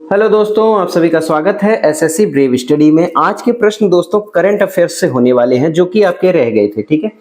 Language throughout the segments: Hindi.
हेलो दोस्तों, आप सभी का स्वागत है एसएससी ब्रेव स्टडी में। आज के प्रश्न दोस्तों करंट अफेयर्स से होने वाले हैं जो कि आपके रह गए थे। ठीक है,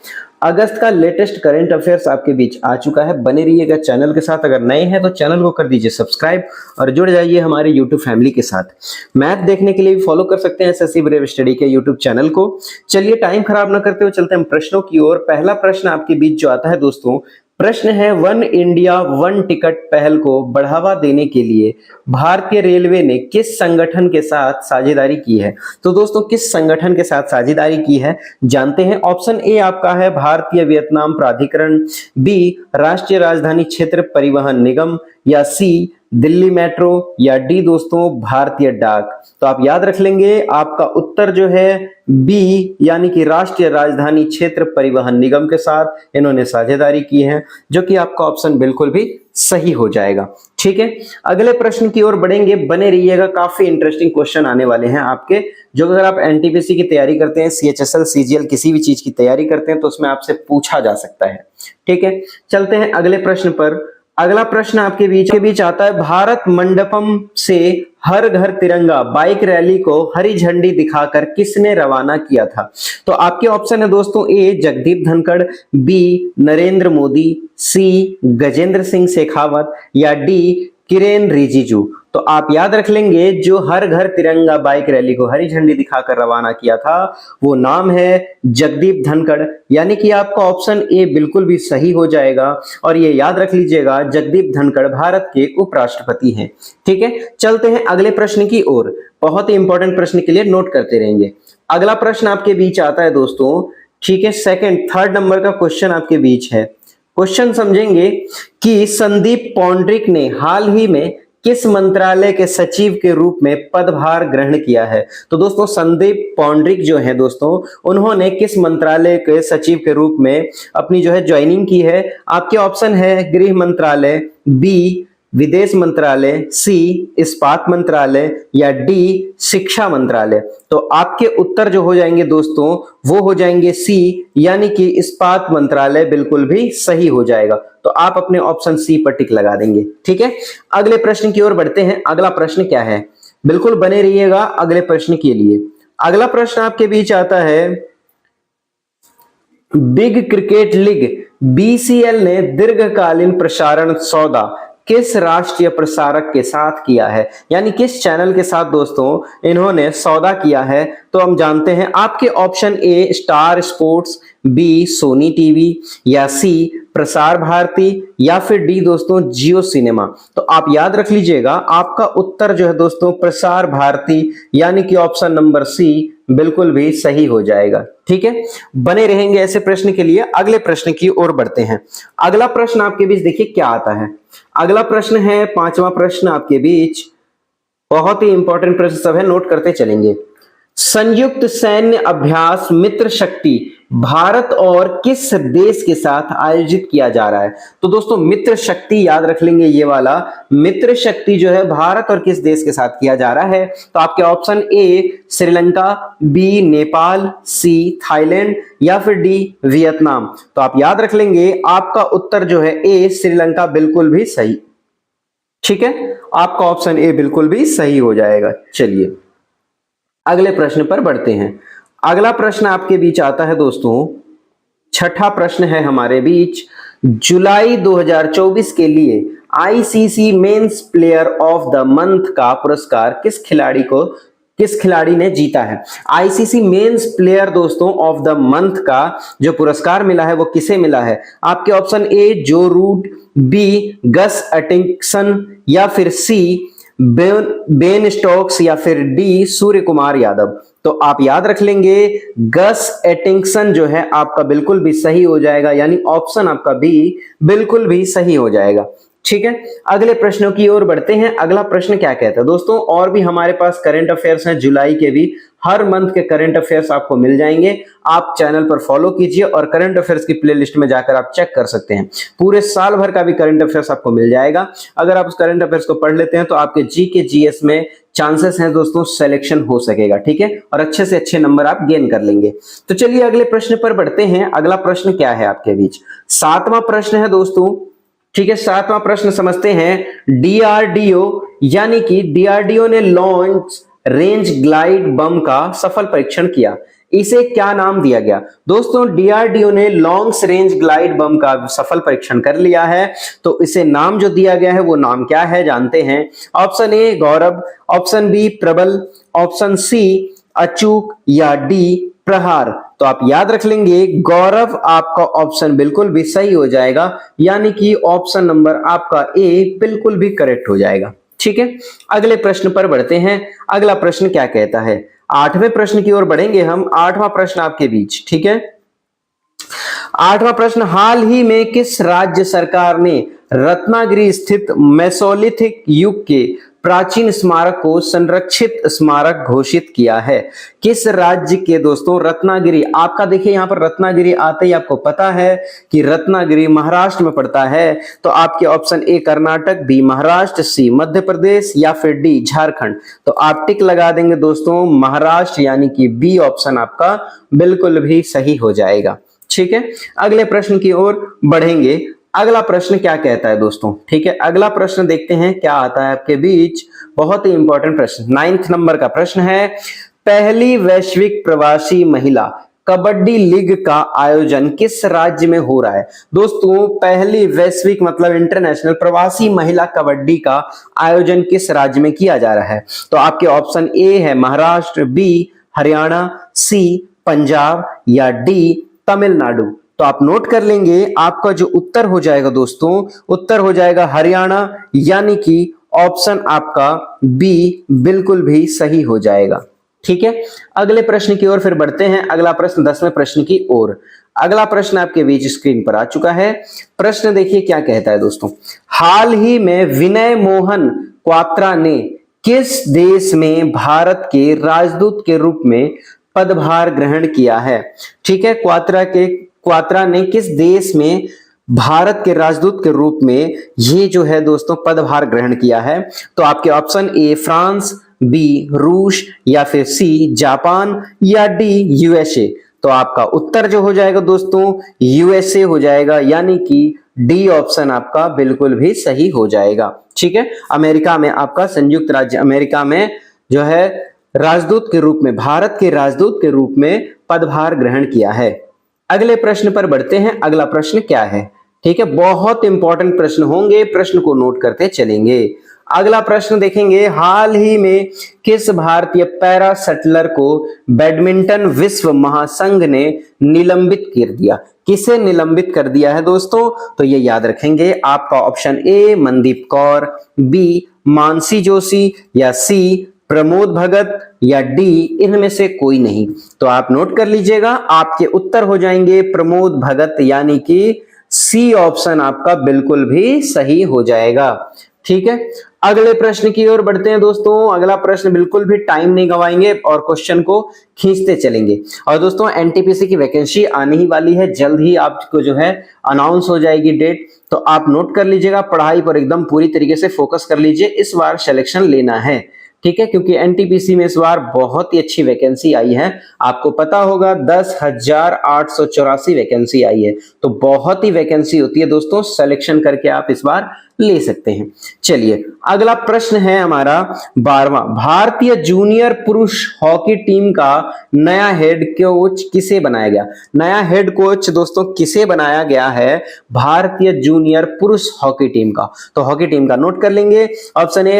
अगस्त का लेटेस्ट करंट अफेयर्स आपके बीच आ चुका है। बने रहिएगा चैनल के साथ। अगर नए हैं तो चैनल को कर दीजिए सब्सक्राइब और जुड़ जाइए हमारे यूट्यूब फैमिली के साथ। मैथ देखने के लिए भी फॉलो कर सकते हैं एसएससी ब्रेव स्टडी के यूट्यूब चैनल को। चलिए टाइम खराब न करते हुए चलते हैं प्रश्नों की ओर। पहला प्रश्न आपके बीच जो आता है दोस्तों, प्रश्न है वन इंडिया वन टिकट पहल को बढ़ावा देने के लिए भारतीय रेलवे ने किस संगठन के साथ साझेदारी की है। तो दोस्तों किस संगठन के साथ साझेदारी की है जानते हैं। ऑप्शन ए आपका है भारतीय वियतनाम प्राधिकरण, बी राष्ट्रीय राजधानी क्षेत्र परिवहन निगम, या सी दिल्ली मेट्रो, या डी दोस्तों भारतीय डाक। तो आप याद रख लेंगे आपका उत्तर जो है बी यानी कि राष्ट्रीय राजधानी क्षेत्र परिवहन निगम के साथ इन्होंने साझेदारी की है, जो कि आपका ऑप्शन बिल्कुल भी सही हो जाएगा। ठीक है, अगले प्रश्न की ओर बढ़ेंगे। बने रहिएगा, काफी इंटरेस्टिंग क्वेश्चन आने वाले हैं आपके, जो अगर आप एनटीपीसी की तैयारी करते हैं, सीएचएसएल सीजीएल किसी भी चीज की तैयारी करते हैं तो उसमें आपसे पूछा जा सकता है। ठीक है, चलते हैं अगले प्रश्न पर। अगला प्रश्न आपके बीच आता है, भारत मंडपम से हर घर तिरंगा बाइक रैली को हरी झंडी दिखाकर किसने रवाना किया था। तो आपके ऑप्शन है दोस्तों, ए जगदीप धनखड़, बी नरेंद्र मोदी, सी गजेंद्र सिंह शेखावत, या डी किरेन रिजिजू। तो आप याद रख लेंगे जो हर घर तिरंगा बाइक रैली को हरी झंडी दिखाकर रवाना किया था वो नाम है जगदीप धनखड़, यानी कि आपका ऑप्शन ए बिल्कुल भी सही हो जाएगा। और ये याद रख लीजिएगा जगदीप धनखड़ भारत के उपराष्ट्रपति हैं। ठीक है, चलते हैं अगले प्रश्न की ओर। बहुत ही इंपॉर्टेंट प्रश्न के लिए नोट करते रहेंगे। अगला प्रश्न आपके बीच आता है दोस्तों, ठीक है, थर्ड नंबर का क्वेश्चन आपके बीच है। क्वेश्चन समझेंगे कि संदीप पौंड्रिक ने हाल ही में किस मंत्रालय के सचिव के रूप में पदभार ग्रहण किया है। तो दोस्तों संदीप पौंड्रिक जो है दोस्तों, उन्होंने किस मंत्रालय के सचिव के रूप में अपनी जो है ज्वाइनिंग की है। आपके ऑप्शन है गृह मंत्रालय, बी विदेश मंत्रालय, सी इस्पात मंत्रालय, या डी शिक्षा मंत्रालय। तो आपके उत्तर जो हो जाएंगे दोस्तों वो हो जाएंगे सी यानी कि इस्पात मंत्रालय बिल्कुल भी सही हो जाएगा। तो आप अपने ऑप्शन सी पर टिक लगा देंगे। ठीक है, अगले प्रश्न की ओर बढ़ते हैं। अगला प्रश्न क्या है, बिल्कुल बने रहिएगा अगले प्रश्न के लिए। अगला प्रश्न आपके बीच आता है, बिग क्रिकेट लीग बीसीएल ने दीर्घकालीन प्रसारण सौदा किस राष्ट्रीय प्रसारक के साथ किया है, यानी किस चैनल के साथ दोस्तों इन्होंने सौदा किया है। तो हम जानते हैं आपके option A Star Sports, B Sony TV, या सी प्रसार भारती, या फिर डी दोस्तों जियो सिनेमा। तो आप याद रख लीजिएगा आपका उत्तर जो है दोस्तों प्रसार भारती यानी कि ऑप्शन नंबर सी बिल्कुल भी सही हो जाएगा। ठीक है, बने रहेंगे ऐसे प्रश्न के लिए। अगले प्रश्न की ओर बढ़ते हैं। अगला प्रश्न आपके बीच देखिए क्या आता है। अगला प्रश्न है पांचवा प्रश्न आपके बीच, बहुत ही इंपॉर्टेंट प्रश्न सब है, नोट करते चलेंगे। संयुक्त सैन्य अभ्यास मित्र शक्ति भारत और किस देश के साथ आयोजित किया जा रहा है। तो दोस्तों मित्र शक्ति याद रख लेंगे, ये वाला मित्र शक्ति जो है भारत और किस देश के साथ किया जा रहा है। तो आपके option A Sri Lanka, B Nepal, C Thailand, या फिर डी वियतनाम। तो आप याद रख लेंगे आपका उत्तर जो है ए श्रीलंका बिल्कुल भी सही। ठीक है, आपका ऑप्शन ए बिल्कुल भी सही हो जाएगा। चलिए अगले प्रश्न पर बढ़ते हैं। अगला प्रश्न आपके बीच आता है दोस्तों, छठा प्रश्न है हमारे बीच, जुलाई 2024 के लिए ICC men's player of the month का पुरस्कार किस खिलाड़ी ने जीता है। आईसीसी मेंस प्लेयर दोस्तों ऑफ द मंथ का जो पुरस्कार मिला है वो किसे मिला है। आपके ऑप्शन ए जो रूट, बी गस एटिंगसन, या फिर सी बेन स्टोक्स, या फिर डी सूर्य कुमार यादव। तो आप याद रख लेंगे गस एटिंगसन जो है आपका बिल्कुल भी सही हो जाएगा, यानी ऑप्शन आपका बी बिल्कुल भी सही हो जाएगा। ठीक है, अगले प्रश्नों की ओर बढ़ते हैं। अगला प्रश्न क्या कहता है दोस्तों, और भी हमारे पास करंट अफेयर्स हैं जुलाई के भी, हर मंथ के करंट अफेयर्स आपको मिल जाएंगे। आप चैनल पर फॉलो कीजिए और करंट अफेयर्स की प्लेलिस्ट में जाकर आप चेक कर सकते हैं। पूरे साल भर का भी करंट अफेयर्स आपको मिल जाएगा। अगर आप उस करंट अफेयर्स को पढ़ लेते हैं तो आपके जीके जीएस में चांसेस हैं दोस्तों सिलेक्शन हो सकेगा। ठीक है, और अच्छे से अच्छे नंबर आप गेन कर लेंगे। तो चलिए अगले प्रश्न पर बढ़ते हैं। अगला प्रश्न क्या है आपके बीच, सातवां प्रश्न है दोस्तों, ठीक है, 7वां प्रश्न समझते हैं। डीआरडीओ यानी कि डीआरडीओ ने लॉन्च रेंज ग्लाइड बम का सफल परीक्षण किया, इसे क्या नाम दिया गया? दोस्तों डीआरडीओ ने लॉन्ग रेंज ग्लाइड बम का सफल परीक्षण कर लिया है, तो इसे नाम जो दिया गया है वो नाम क्या है जानते हैं। Option A Gaurav, option B Prabal, option C Achook या डी प्रहार। तो आप याद रख लेंगे गौरव आपका ऑप्शन बिल्कुल भी सही हो जाएगा, यानी कि ऑप्शन नंबर आपका ए बिल्कुल भी करेक्ट हो जाएगा। ठीक है, अगले प्रश्न पर बढ़ते हैं। अगला प्रश्न क्या कहता है, 8वें प्रश्न की ओर बढ़ेंगे हम। 8वां प्रश्न आपके बीच, ठीक है। 8वां प्रश्न, हाल ही में किस राज्य सरकार ने रत्नागिरी स्थित मेसोलिथिक युग के प्राचीन स्मारक को संरक्षित स्मारक घोषित किया है? किस राज्य के दोस्तों रत्नागिरी, आपका देखिए यहां पर रत्नागिरी आते ही आपको पता है कि रत्नागिरी महाराष्ट्र में पड़ता है, तो आपके option A Karnataka, B Maharashtra, C Madhya Pradesh या फिर डी झारखंड। तो आप टिक लगा देंगे दोस्तों महाराष्ट्र, यानी कि बी ऑप्शन आपका बिल्कुल भी सही हो जाएगा। ठीक है, अगले प्रश्न की ओर बढ़ेंगे। अगला प्रश्न क्या कहता है दोस्तों, ठीक है, अगला प्रश्न देखते हैं क्या आता है आपके बीच। बहुत ही इंपॉर्टेंट प्रश्न, 9th नंबर का प्रश्न है। पहली वैश्विक प्रवासी महिला कबड्डी लीग का आयोजन किस राज्य में हो रहा है? दोस्तों पहली वैश्विक मतलब इंटरनेशनल प्रवासी महिला कबड्डी का आयोजन किस राज्य में किया जा रहा है? तो आपके ऑप्शन ए है महाराष्ट्र, बी हरियाणा, सी पंजाब या डी तमिलनाडु। तो आप नोट कर लेंगे, आपका जो उत्तर हो जाएगा दोस्तों, उत्तर हो जाएगा हरियाणा, यानी कि ऑप्शन आपका बी बिल्कुल भी सही हो जाएगा। ठीक है, अगले प्रश्न की ओर फिर बढ़ते हैं। अगला प्रश्न 10वें प्रश्न की ओर। अगला प्रश्न आपके बीच स्क्रीन पर आ चुका है। प्रश्न देखिए क्या कहता है दोस्तों, हाल ही में विनय मोहन क्वात्रा ने किस देश में भारत के राजदूत के रूप में पदभार ग्रहण किया है? ठीक है, क्वात्रा ने किस देश में भारत के राजदूत के रूप में ये जो है दोस्तों पदभार ग्रहण किया है? तो आपके ऑप्शन ए फ्रांस, बी रूस या फिर सी जापान या डी यूएसए। तो आपका उत्तर जो हो जाएगा दोस्तों यूएसए हो जाएगा, यानी कि डी ऑप्शन आपका बिल्कुल भी सही हो जाएगा। ठीक है, अमेरिका में आपका संयुक्त राज्य अमेरिका में जो है राजदूत के रूप में, भारत के राजदूत के रूप में पदभार ग्रहण किया है। अगले प्रश्न पर बढ़ते हैं। अगला प्रश्न क्या है, ठीक है, बहुत इंपॉर्टेंट प्रश्न होंगे, प्रश्न को नोट करते चलेंगे। अगला प्रश्न देखेंगे, हाल ही में किस भारतीय पैरा शटलर को बैडमिंटन विश्व महासंघ ने निलंबित कर दिया? किसे निलंबित कर दिया है दोस्तों? तो ये याद रखेंगे, आपका option A Mandeep Kaur, B Mansi Joshi या सी प्रमोद भगत या डी इनमें से कोई नहीं। तो आप नोट कर लीजिएगा, आपके उत्तर हो जाएंगे प्रमोद भगत, यानी कि सी ऑप्शन आपका बिल्कुल भी सही हो जाएगा। ठीक है, अगले प्रश्न की ओर बढ़ते हैं दोस्तों। अगला प्रश्न बिल्कुल भी टाइम नहीं गवाएंगे और क्वेश्चन को खींचते चलेंगे। और दोस्तों एनटीपीसी की वैकेंसी आने ही वाली है, जल्द ही आपको जो है अनाउंस हो जाएगी डेट, तो आप नोट कर लीजिएगा, पढ़ाई पर एकदम पूरी तरीके से फोकस कर लीजिए, इस बार सिलेक्शन लेना है। ठीक है, क्योंकि एनटीपीसी में इस बार बहुत ही अच्छी वैकेंसी आई है, आपको पता होगा 10,884 वैकेंसी आई है, तो बहुत ही वैकेंसी होती है दोस्तों, सिलेक्शन करके आप इस बार ले सकते हैं। चलिए अगला प्रश्न है हमारा 12वां, भारतीय जूनियर पुरुष हॉकी टीम का नया हेड कोच किसे बनाया गया? नया हेड कोच दोस्तों किसे बनाया गया है भारतीय जूनियर पुरुष हॉकी टीम का? तो हॉकी टीम का नोट कर लेंगे, ऑप्शन ए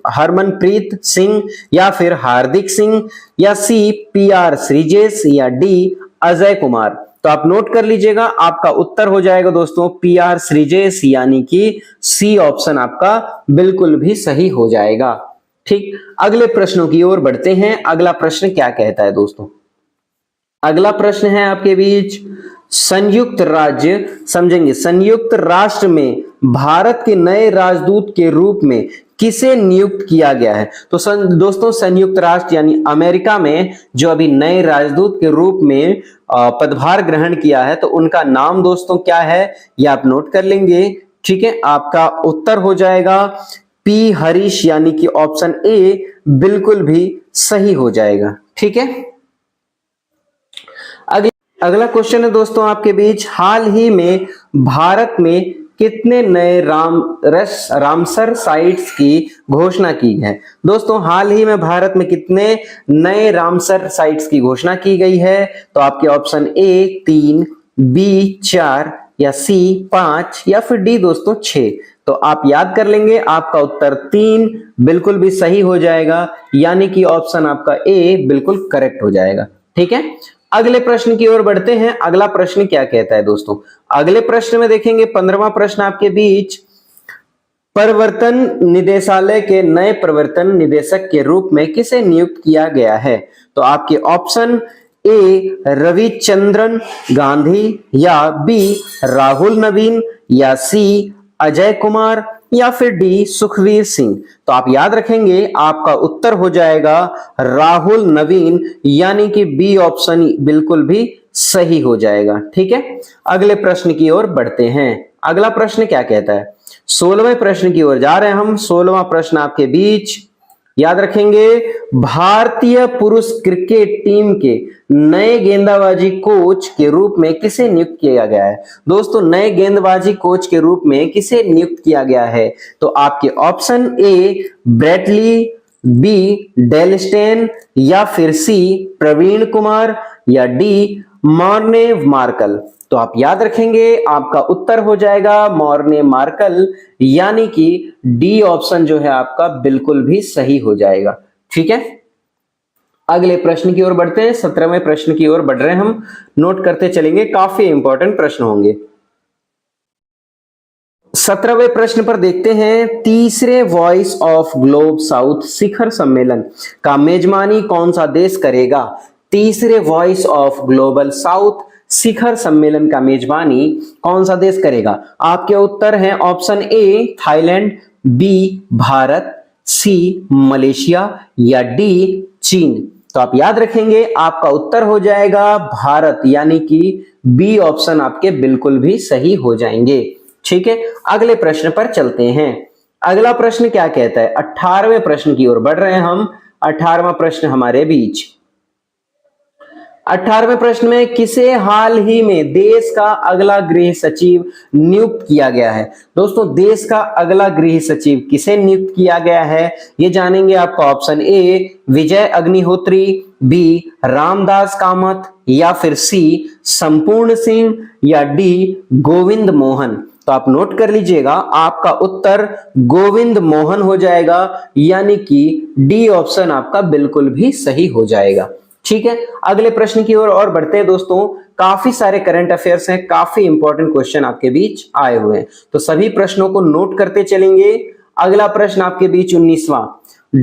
हरमनप्रीत सिंह या फिर हार्दिक सिंह या सी पीआर श्रीजेश या डी अजय कुमार। तो आप नोट कर लीजिएगा, आपका उत्तर हो जाएगा दोस्तों पीआर श्रीजेश, यानी कि सी ऑप्शन आपका बिल्कुल भी सही हो जाएगा। ठीक, अगले प्रश्नों की ओर बढ़ते हैं। अगला प्रश्न क्या कहता है दोस्तों? अगला प्रश्न है आपके बीच, संयुक्त राज्य समझेंगे, संयुक्त राष्ट्र में भारत के नए राजदूत के रूप में किसे नियुक्त किया गया है? तो दोस्तों संयुक्त राष्ट्र यानी अमेरिका में जो अभी नए राजदूत के रूप में पदभार ग्रहण किया है, तो उनका नाम दोस्तों क्या है, ये आप नोट कर लेंगे। ठीक है, आपका उत्तर हो जाएगा पी हरीश, यानी कि ऑप्शन ए बिल्कुल भी सही हो जाएगा। ठीक है, अगला क्वेश्चन है दोस्तों आपके बीच, हाल ही में भारत में कितने नए रामसर साइट्स की घोषणा की है? दोस्तों हाल ही में भारत में कितने नए रामसर साइट्स की घोषणा की गई है? तो आपके ऑप्शन ए 3, बी 4 या सी 5 या फिर डी दोस्तों 6। तो आप याद कर लेंगे, आपका उत्तर 3 बिल्कुल भी सही हो जाएगा, यानी कि ऑप्शन आपका ए बिल्कुल करेक्ट हो जाएगा। ठीक है, अगले प्रश्न की ओर बढ़ते हैं। अगला प्रश्न क्या कहता है दोस्तों? अगले प्रश्न में देखेंगे 15वां प्रश्न आपके बीच, प्रवर्तन निदेशालय के नए प्रवर्तन निदेशक के रूप में किसे नियुक्त किया गया है? तो आपके ऑप्शन ए रविचंद्रन गांधी या बी राहुल नवीन या सी अजय कुमार या फिर डी सुखवीर सिंह। तो आप याद रखेंगे, आपका उत्तर हो जाएगा राहुल नवीन, यानी कि बी ऑप्शन बिल्कुल भी सही हो जाएगा। ठीक है, अगले प्रश्न की ओर बढ़ते हैं। अगला प्रश्न क्या कहता है? 16वें प्रश्न की ओर जा रहे हैं हम। 16वां प्रश्न आपके बीच, याद रखेंगे, भारतीय पुरुष क्रिकेट टीम के नए गेंदबाजी कोच के रूप में किसे नियुक्त किया गया है? दोस्तों नए गेंदबाजी कोच के रूप में किसे नियुक्त किया गया है? तो आपके option A Brett Lee, B Dale Steyn या फिर सी प्रवीण कुमार या डी मॉर्ने मार्कल। तो आप याद रखेंगे, आपका उत्तर हो जाएगा मॉर्ने मार्कल, यानी कि डी ऑप्शन जो है आपका बिल्कुल भी सही हो जाएगा। ठीक है, अगले प्रश्न की ओर बढ़ते हैं। 17वें प्रश्न की ओर बढ़ रहे हैं हम, नोट करते चलेंगे, काफी इंपॉर्टेंट प्रश्न होंगे। 17वें प्रश्न पर देखते हैं, तीसरे वॉइस ऑफ ग्लोब साउथ शिखर सम्मेलन का मेजबानी कौन सा देश करेगा? तीसरे वॉइस ऑफ ग्लोबल साउथ शिखर सम्मेलन का मेजबानी कौन सा देश करेगा? आपके उत्तर हैं option A Thailand, B Bharat, C Malaysia या डी चीन। तो आप याद रखेंगे, आपका उत्तर हो जाएगा भारत, यानी कि बी ऑप्शन आपके बिल्कुल भी सही हो जाएंगे। ठीक है, अगले प्रश्न पर चलते हैं। अगला प्रश्न क्या कहता है? 18वें प्रश्न की ओर बढ़ रहे हैं हम। 18वां प्रश्न हमारे बीच, 18वें प्रश्न में किसे हाल ही में देश का अगला गृह सचिव नियुक्त किया गया है? दोस्तों देश का अगला गृह सचिव किसे नियुक्त किया गया है, ये जानेंगे। आपका option A Vijay Agnihotri, B Ramdas Kamat या फिर सी संपूर्ण सिंह या डी गोविंद मोहन। तो आप नोट कर लीजिएगा, आपका उत्तर गोविंद मोहन हो जाएगा, यानी कि डी ऑप्शन आपका बिल्कुल भी सही हो जाएगा। ठीक है, अगले प्रश्न की ओर और बढ़ते हैं दोस्तों। काफी सारे करंट अफेयर्स हैं, काफी इंपॉर्टेंट क्वेश्चन आपके बीच आए हुए हैं, तो सभी प्रश्नों को नोट करते चलेंगे। अगला प्रश्न आपके बीच 19वां,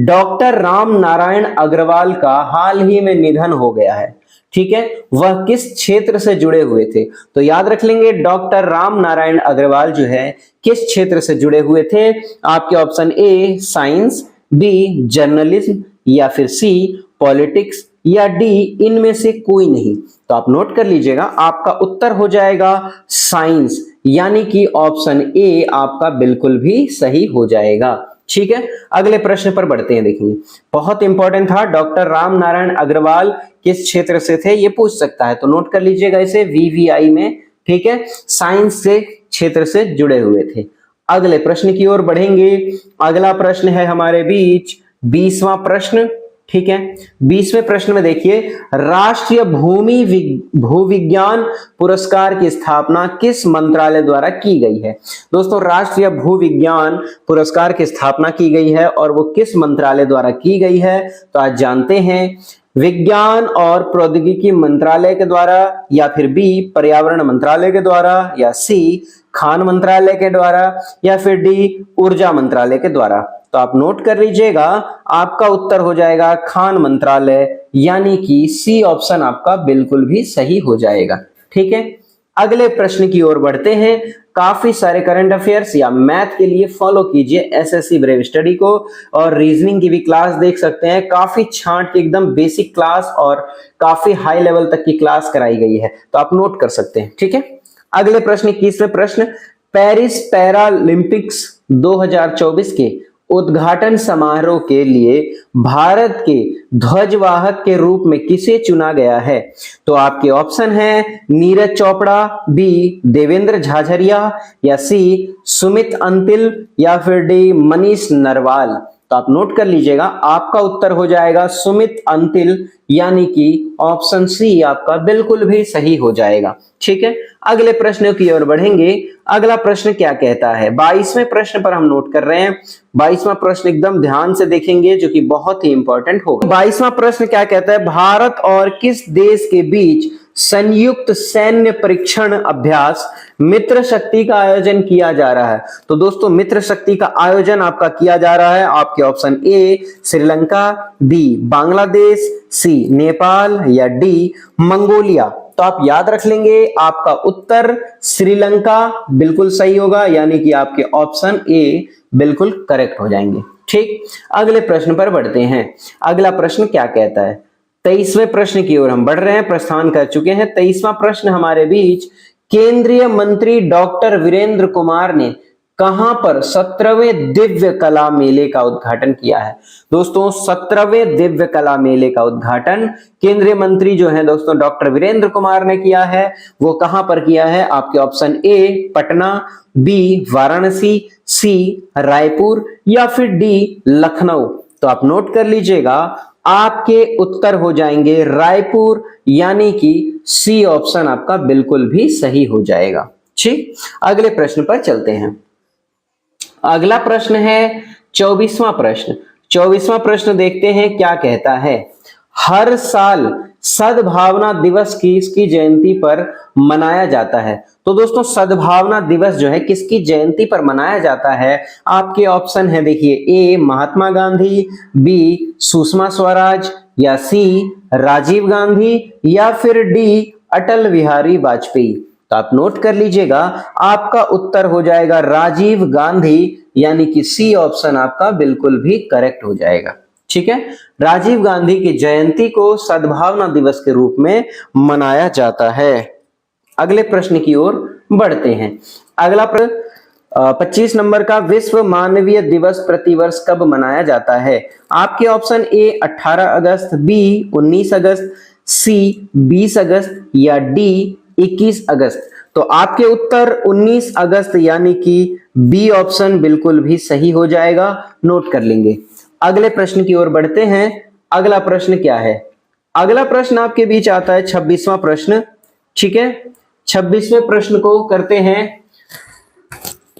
डॉक्टर राम नारायण अग्रवाल का हाल ही में निधन हो गया है। ठीक है, वह किस क्षेत्र से जुड़े हुए थे? तो याद रख लेंगे, डॉक्टर राम नारायण अग्रवाल जो है किस क्षेत्र से जुड़े हुए थे? आपके option A science, B journalism या फिर सी पॉलिटिक्स या डी इनमें से कोई नहीं। तो आप नोट कर लीजिएगा, आपका उत्तर हो जाएगा साइंस, यानी कि ऑप्शन ए आपका बिल्कुल भी सही हो जाएगा। ठीक है, अगले प्रश्न पर बढ़ते हैं। देखिए, बहुत इंपॉर्टेंट था, डॉक्टर राम नारायण अग्रवाल किस क्षेत्र से थे, ये पूछ सकता है, तो नोट कर लीजिएगा इसे वीवीआई में। ठीक है, साइंस से क्षेत्र से जुड़े हुए थे। अगले प्रश्न की ओर बढ़ेंगे। अगला प्रश्न है हमारे बीच 20वां प्रश्न। ठीक है, 20वें प्रश्न में देखिए, राष्ट्रीय भूविज्ञान पुरस्कार की स्थापना किस मंत्रालय द्वारा की गई है? दोस्तों राष्ट्रीय भूविज्ञान पुरस्कार की स्थापना की गई है, और वो किस मंत्रालय द्वारा की गई है? तो आज जानते हैं, विज्ञान और प्रौद्योगिकी मंत्रालय के द्वारा या फिर बी पर्यावरण मंत्रालय के द्वारा या सी खान मंत्रालय के द्वारा या फिर डी ऊर्जा मंत्रालय के द्वारा। तो आप नोट कर लीजिएगा, आपका उत्तर हो जाएगा खान मंत्रालय, यानी कि सी ऑप्शन आपका बिल्कुल भी सही हो जाएगा। ठीक है, अगले प्रश्न की ओर बढ़ते हैं। काफी सारे करंट अफेयर्स या मैथ के लिए फॉलो कीजिए एसएससी ब्रेव स्टडी को, और रीजनिंग की भी क्लास देख सकते हैं, काफी छांट की एकदम बेसिक क्लास और काफी हाई लेवल तक की क्लास कराई गई है, तो आप नोट कर सकते हैं। ठीक है, अगले प्रश्न 21वें प्रश्न, पेरिस पैरालंपिक्स 2024 के उद्घाटन समारोह के लिए भारत के ध्वजवाहक के रूप में किसे चुना गया है? तो आपके ऑप्शन है नीरज चोपड़ा, बी देवेंद्र झाझरिया, या सी सुमित अंतिल, या फिर डी मनीष नरवाल। तो आप नोट कर लीजिएगा, आपका उत्तर हो जाएगा सुमित अंतिल, यानी कि ऑप्शन सी आपका बिल्कुल भी सही हो जाएगा। ठीक है, अगले प्रश्न की ओर बढ़ेंगे। अगला प्रश्न क्या कहता है? 22वें प्रश्न पर हम नोट कर रहे हैं। 22वां प्रश्न एकदम ध्यान से देखेंगे, जो कि बहुत ही इंपॉर्टेंट होगा। 22वां प्रश्न क्या कहता है? भारत और किस देश के बीच संयुक्त सैन्य परीक्षण अभ्यास मित्र शक्ति का आयोजन किया जा रहा है? तो दोस्तों, मित्र शक्ति का आयोजन आपका किया जा रहा है। आपके option A Sri Lanka, B Bangladesh, C Nepal, या डी मंगोलिया। तो आप याद रख लेंगे, आपका उत्तर श्रीलंका बिल्कुल सही होगा, यानी कि आपके ऑप्शन ए बिल्कुल करेक्ट हो जाएंगे। ठीक, अगले प्रश्न पर बढ़ते हैं। अगला प्रश्न क्या कहता है? 23वें प्रश्न की ओर हम बढ़ रहे हैं, प्रस्थान कर चुके हैं। 23वां प्रश्न हमारे बीच, केंद्रीय मंत्री डॉक्टर वीरेंद्र कुमार ने कहां पर 17वें दिव्य कला मेले का उद्घाटन किया है? दोस्तों, 17वें दिव्य कला मेले का उद्घाटन केंद्रीय मंत्री जो है दोस्तों डॉक्टर वीरेंद्र कुमार ने किया है। वो कहां पर किया है? आपके option A Patna, B Varanasi, C Raipur, या फिर डी लखनऊ। तो आप नोट कर लीजिएगा, आपके उत्तर हो जाएंगे रायपुर, यानी कि सी ऑप्शन आपका बिल्कुल भी सही हो जाएगा। ठीक, अगले प्रश्न पर चलते हैं। अगला प्रश्न है 24वां प्रश्न। 24वां प्रश्न देखते हैं क्या कहता है। हर साल सद्भावना दिवस किसकी जयंती पर मनाया जाता है? तो दोस्तों, सद्भावना दिवस जो है किसकी जयंती पर मनाया जाता है? आपके ऑप्शन है, देखिए, ए महात्मा गांधी, बी सुषमा स्वराज, या सी राजीव गांधी, या फिर डी अटल बिहारी वाजपेयी। तो आप नोट कर लीजिएगा, आपका उत्तर हो जाएगा राजीव गांधी, यानी कि सी ऑप्शन आपका बिल्कुल भी करेक्ट हो जाएगा। ठीक है, राजीव गांधी की जयंती को सद्भावना दिवस के रूप में मनाया जाता है। अगले प्रश्न की ओर बढ़ते हैं। अगला प्रश्न 25 नंबर का, विश्व मानवीय दिवस प्रतिवर्ष कब मनाया जाता है? आपके ऑप्शन ए 18 अगस्त, बी 19 अगस्त, सी 20 अगस्त, या डी 21 अगस्त। तो आपके उत्तर 19 अगस्त, यानी कि बी ऑप्शन बिल्कुल भी सही हो जाएगा। नोट कर लेंगे। अगले प्रश्न की ओर बढ़ते हैं। अगला प्रश्न क्या है? अगला प्रश्न आपके बीच आता है 26वां प्रश्न। ठीक है, 26वें प्रश्न को करते हैं।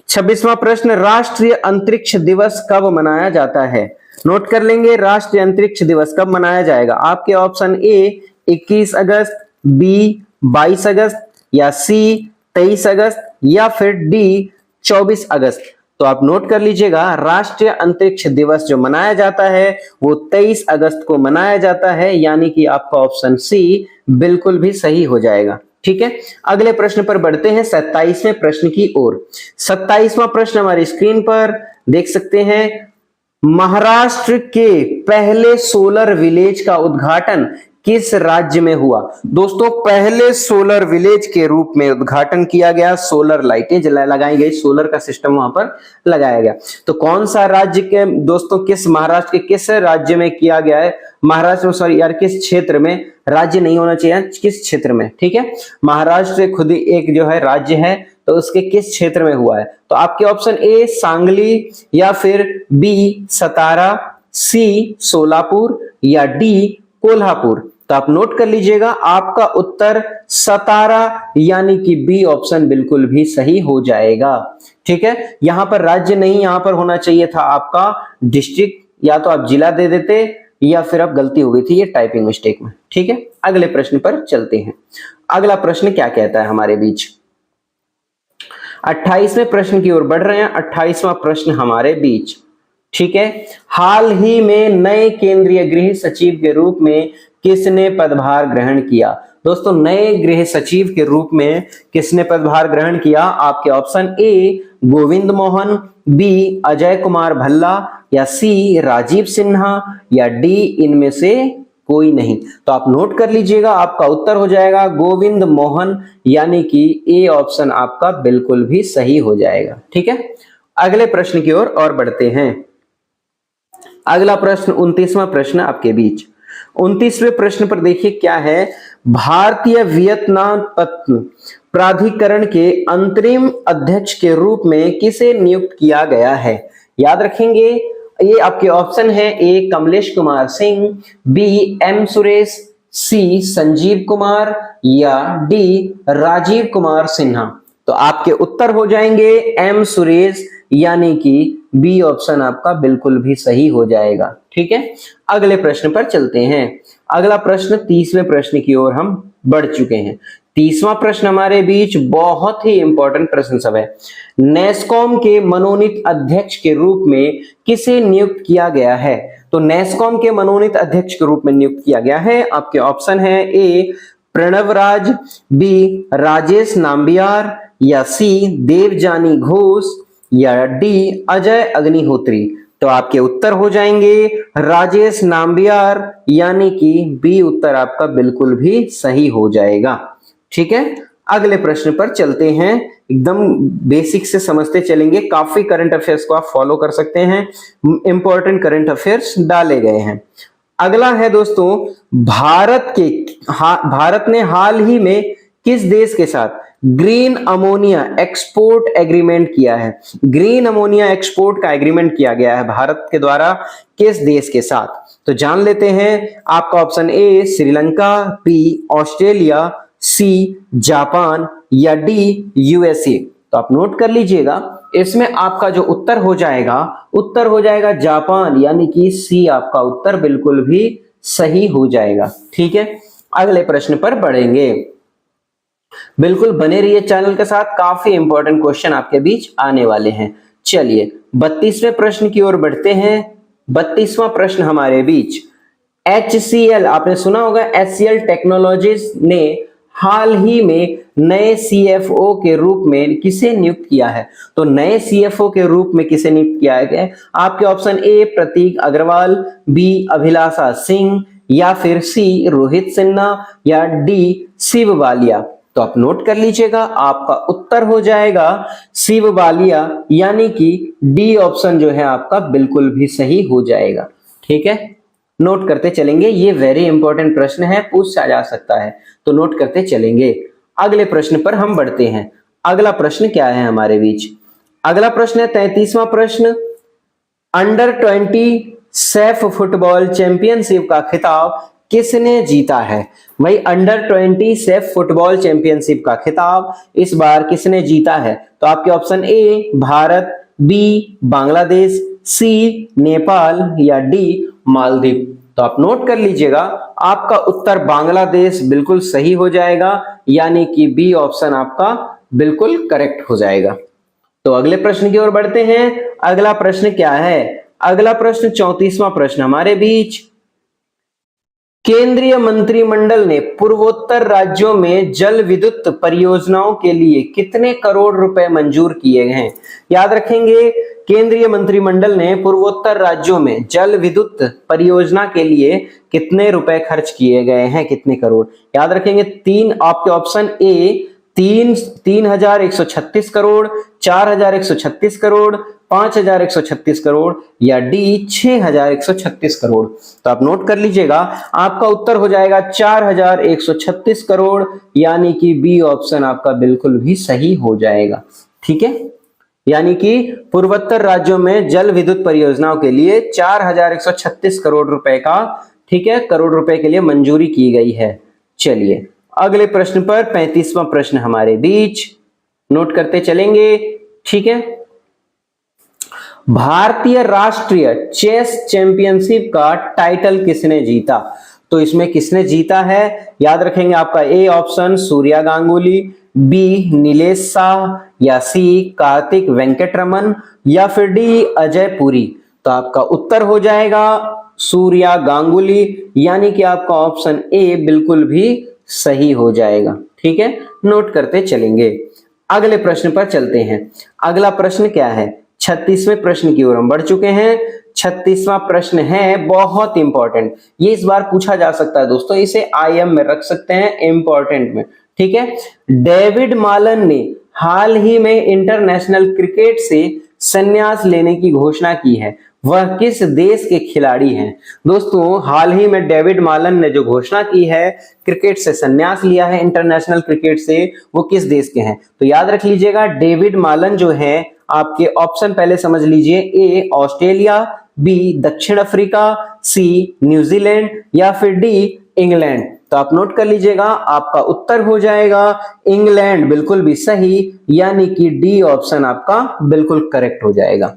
26वां प्रश्न, राष्ट्रीय अंतरिक्ष दिवस कब मनाया जाता है? नोट कर लेंगे, राष्ट्रीय अंतरिक्ष दिवस कब मनाया जाएगा? आपके ऑप्शन ए 21 अगस्त, बी 22 अगस्त, या सी 23 अगस्त, या फिर डी 24 अगस्त। तो आप नोट कर लीजिएगा, राष्ट्रीय अंतरिक्ष दिवस जो मनाया जाता है वो 23 अगस्त को मनाया जाता है, यानी कि आपका ऑप्शन सी बिल्कुल भी सही हो जाएगा। ठीक है, अगले प्रश्न पर बढ़ते हैं, 27वें प्रश्न की ओर। 27वां प्रश्न हमारी स्क्रीन पर देख सकते हैं। महाराष्ट्र के पहले सोलर विलेज का उद्घाटन किस राज्य में हुआ? दोस्तों, पहले सोलर विलेज के रूप में उद्घाटन किया गया, सोलर लाइटें लगाई गई, सोलर का सिस्टम वहां पर लगाया गया। तो कौन सा राज्य के दोस्तों, किस महाराष्ट्र के किस राज्य में किया गया है? महाराष्ट्र, सॉरी यार, किस क्षेत्र में? राज्य नहीं होना चाहिए, किस क्षेत्र में। ठीक है, महाराष्ट्र खुद एक जो है राज्य है, तो उसके किस क्षेत्र में हुआ है? तो आपके ऑप्शन ए सांगली, या फिर बी सतारा, सी सोलापुर, या डी कोल्हापुर। तो आप नोट कर लीजिएगा, आपका उत्तर सतारा, यानी कि बी ऑप्शन बिल्कुल भी सही हो जाएगा। ठीक है, यहां पर राज्य नहीं, यहां पर होना चाहिए था आपका डिस्ट्रिक्ट, या तो आप जिला दे देते, या फिर आप गलती हो गई थी ये टाइपिंग मिस्टेक में। ठीक है, अगले प्रश्न पर चलते हैं। अगला प्रश्न क्या कहता है हमारे बीच? 28वें प्रश्न की ओर बढ़ रहे हैं। 28वां प्रश्न हमारे बीच, ठीक है, हाल ही में नए केंद्रीय गृह सचिव के रूप में किसने पदभार ग्रहण किया? दोस्तों, नए गृह सचिव के रूप में किसने पदभार ग्रहण किया? आपके option A Govind Mohan, B Ajay Kumar Bhalla, या सी राजीव सिन्हा, या डी इनमें से कोई नहीं। तो आप नोट कर लीजिएगा, आपका उत्तर हो जाएगा गोविंद मोहन, यानी कि ए ऑप्शन आपका बिल्कुल भी सही हो जाएगा। ठीक है, अगले प्रश्न की ओर और बढ़ते हैं। अगला प्रश्न 29वां प्रश्न आपके बीच। 29वें प्रश्न पर देखिए क्या है, भारतीय वियतनाम प्राधिकरण के अंतरिम अध्यक्ष के रूप में किसे नियुक्त किया गया है? याद रखेंगे, ये आपके ऑप्शन है, ए कमलेश कुमार सिंह, बी एम सुरेश, सी संजीव कुमार या डी राजीव कुमार सिन्हा। तो आपके उत्तर हो जाएंगे एम सुरेश, यानी कि बी ऑप्शन आपका बिल्कुल भी सही हो जाएगा। ठीक है, अगले प्रश्न पर चलते हैं। अगला प्रश्न 30वें प्रश्न की ओर हम बढ़ चुके हैं। 30वां प्रश्न हमारे बीच बहुत ही इंपॉर्टेंट प्रश्न सब है। नेस्कॉम के मनोनीत अध्यक्ष के रूप में किसे नियुक्त किया गया है? तो नेस्कॉम के मनोनीत अध्यक्ष के रूप में नियुक्त किया गया है, आपके ऑप्शन है, ए प्रणव राज, बी राजेश नाम्बियार या सी देवजानी घोष या डी अजय अग्निहोत्री। तो आपके उत्तर हो जाएंगे राजेश नाम्बियार, यानी कि बी उत्तर आपका बिल्कुल भी सही हो जाएगा। ठीक है, अगले प्रश्न पर चलते हैं। एकदम बेसिक से समझते चलेंगे, काफी करंट अफेयर्स को आप फॉलो कर सकते हैं, इंपॉर्टेंट करंट अफेयर्स डाले गए हैं। अगला है दोस्तों, भारत ने हाल ही में किस देश के साथ ग्रीन अमोनिया एक्सपोर्ट एग्रीमेंट किया है? ग्रीन अमोनिया एक्सपोर्ट का एग्रीमेंट किया गया है भारत के द्वारा किस देश के साथ? तो जान लेते हैं। आपका option A Sri Lanka, B Australia, C Japan या डी यूएसए। तो आप नोट कर लीजिएगा, इसमें आपका जो उत्तर हो जाएगा जापान, यानी कि सी आपका उत्तर बिल्कुल भी सही हो जाएगा। ठीक है, अगले प्रश्न पर बढ़ेंगे। बिल्कुल बने रहिए चैनल के साथ, काफी इंपॉर्टेंट क्वेश्चन आपके बीच आने वाले हैं। चलिए 32वें प्रश्न की ओर बढ़ते हैं। 32वां प्रश्न हमारे बीच, HCL, आपने सुना होगा, HCL टेक्नोलॉजीज ने हाल ही में नए CFO के रूप में किसे नियुक्त किया है? तो नए CFO के रूप में किसे नियुक्त किया है? आपके option A Prateek Agarwal, B Abhilasha Singh या फिर सी रोहित सिन्हा या डी शिव बालिया। तो आप नोट कर लीजिएगा, आपका उत्तर हो जाएगा शिव बालिया, यानी कि डी ऑप्शन जो है आपका बिल्कुल भी सही हो जाएगा। ठीक है, नोट करते चलेंगे, ये वेरी इंपॉर्टेंट प्रश्न है, पूछा जा सकता है, तो नोट करते चलेंगे। अगले प्रश्न पर हम बढ़ते हैं। अगला प्रश्न क्या है हमारे बीच? अगला प्रश्न है 33वां प्रश्न, अंडर 20 सैफ फुटबॉल चैंपियनशिप का खिताब किसने जीता है? भाई अंडर 20 सैफ फुटबॉल चैंपियनशिप का खिताब इस बार किसने जीता है? तो आपके option A Bharat, B Bangladesh, C Nepal या डी मालदीव। तो आप नोट कर लीजिएगा, आपका उत्तर बांग्लादेश बिल्कुल सही हो जाएगा, यानी कि बी ऑप्शन आपका बिल्कुल करेक्ट हो जाएगा। तो अगले प्रश्न की ओर बढ़ते हैं। अगला प्रश्न क्या है? अगला प्रश्न 34वां प्रश्न हमारे बीच, केंद्रीय मंत्रिमंडल ने पूर्वोत्तर राज्यों में जल विद्युत परियोजनाओं के लिए कितने करोड़ रुपए मंजूर किए हैं? याद रखेंगे, केंद्रीय मंत्रिमंडल ने पूर्वोत्तर राज्यों में जल विद्युत परियोजना के लिए कितने रुपए खर्च किए गए हैं, कितने करोड़? याद रखेंगे, तीन आपके ऑप्शन ए 3,136 करोड़, 4,136 करोड़, 5,136 करोड़ या डी 6,136 करोड़। तो आप नोट कर लीजिएगा, आपका उत्तर हो जाएगा 4,136 करोड़, यानी कि बी ऑप्शन आपका बिल्कुल भी सही हो जाएगा। ठीक है, यानी कि पूर्वोत्तर राज्यों में जल विद्युत परियोजनाओं के लिए 4,136 करोड़ रुपए का, ठीक है, करोड़ रुपए के लिए मंजूरी की गई है। चलिए अगले प्रश्न पर 35वां प्रश्न हमारे बीच, नोट करते चलेंगे। ठीक है, भारतीय राष्ट्रीय चेस चैंपियनशिप का टाइटल किसने जीता? तो इसमें किसने जीता है? याद रखेंगे, आपका A option Surya Ganguly, B Nilesh Shah या सी कार्तिक वेंकटरमन या फिर डी अजय पुरी। तो आपका उत्तर हो जाएगा सूर्या गांगुली, यानी कि आपका ऑप्शन ए बिल्कुल भी सही हो जाएगा। ठीक है, नोट करते चलेंगे। अगले प्रश्न पर चलते हैं। अगला प्रश्न क्या है? 36वें प्रश्न की ओर हम बढ़ चुके हैं। 36वां प्रश्न है बहुत इंपॉर्टेंट, ये इस बार पूछा जा सकता है दोस्तों, इसे IM में रख सकते हैं, इंपॉर्टेंट में। ठीक है, डेविड मालन ने हाल ही में इंटरनेशनल क्रिकेट से संन्यास लेने की घोषणा की है। वह किस देश के खिलाड़ी हैं। दोस्तों हाल ही में डेविड मालन ने जो घोषणा की है, क्रिकेट से संन्यास लिया है, इंटरनेशनल क्रिकेट से, वो किस देश के हैं। तो याद रख लीजिएगा, डेविड मालन जो है आपके ऑप्शन पहले समझ लीजिए, ए ऑस्ट्रेलिया, बी दक्षिण अफ्रीका, सी न्यूजीलैंड या फिर डी इंग्लैंड। तो आप नोट कर लीजिएगा, आपका उत्तर हो जाएगा इंग्लैंड, बिल्कुल भी सही, यानी कि डी ऑप्शन आपका बिल्कुल करेक्ट हो जाएगा।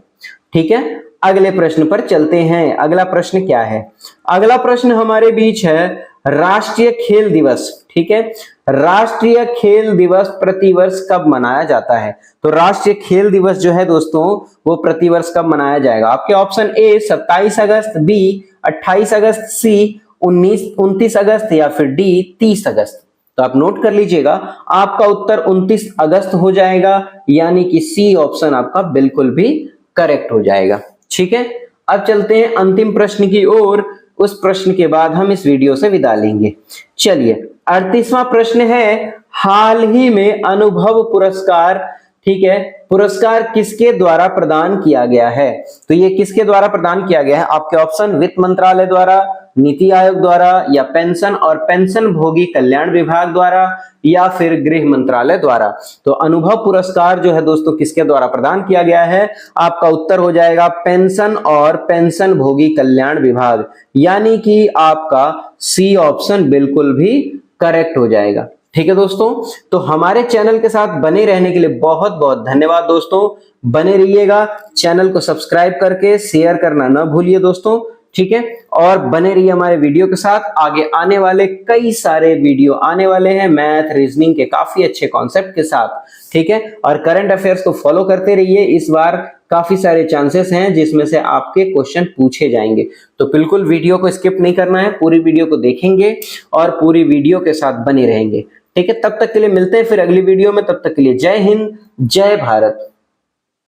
ठीक है, अगले प्रश्न पर चलते हैं। अगला प्रश्न क्या है? अगला प्रश्न हमारे बीच है राष्ट्रीय खेल दिवस। ठीक है, राष्ट्रीय खेल दिवस प्रतिवर्ष कब मनाया जाता है? तो राष्ट्रीय खेल दिवस जो है दोस्तों, वो प्रतिवर्ष कब मनाया जाएगा? आपके ऑप्शन ए 27 अगस्त, बी 28 अगस्त, सी 29 अगस्त या फिर डी 30 अगस्त। तो आप नोट कर लीजिएगा, आपका उत्तर 29 अगस्त हो जाएगा, यानी कि सी ऑप्शन आपका बिल्कुल भी करेक्ट हो जाएगा। ठीक है, अब चलते हैं अंतिम प्रश्न की ओर। उस प्रश्न के बाद हम इस वीडियो से विदा लेंगे। चलिए, 38वां प्रश्न है, हाल ही में अनुभव पुरस्कार, ठीक है, पुरस्कार किसके द्वारा प्रदान किया गया है? तो ये किसके द्वारा प्रदान किया गया है? आपके ऑप्शन वित्त मंत्रालय द्वारा, नीति आयोग द्वारा, या पेंशन और पेंशन भोगी कल्याण विभाग द्वारा, या फिर गृह मंत्रालय द्वारा। तो अनुभव पुरस्कार जो है दोस्तों किसके द्वारा प्रदान किया गया है? आपका उत्तर हो जाएगा पेंशन और पेंशन भोगी कल्याण विभाग, यानी कि आपका सी ऑप्शन बिल्कुल भी करेक्ट हो जाएगा। ठीक है दोस्तों, तो हमारे चैनल के साथ बने रहने के लिए बहुत बहुत धन्यवाद दोस्तों। बने रहिएगा, चैनल को सब्सक्राइब करके शेयर करना ना भूलिए दोस्तों। ठीक है, और बने रहिए हमारे वीडियो के साथ। आगे आने वाले कई सारे वीडियो आने वाले हैं मैथ रीजनिंग के काफी अच्छे कॉन्सेप्ट के साथ। ठीक है, और करंट अफेयर्स को फॉलो करते रहिए। इस बार काफी सारे चांसेस हैं जिसमें से आपके क्वेश्चन पूछे जाएंगे, तो बिल्कुल वीडियो को स्किप नहीं करना है, पूरी वीडियो को देखेंगे और पूरी वीडियो के साथ बने रहेंगे। ठीक है, तब तक के लिए मिलते हैं फिर अगली वीडियो में। तब तक के लिए जय हिंद, जय भारत।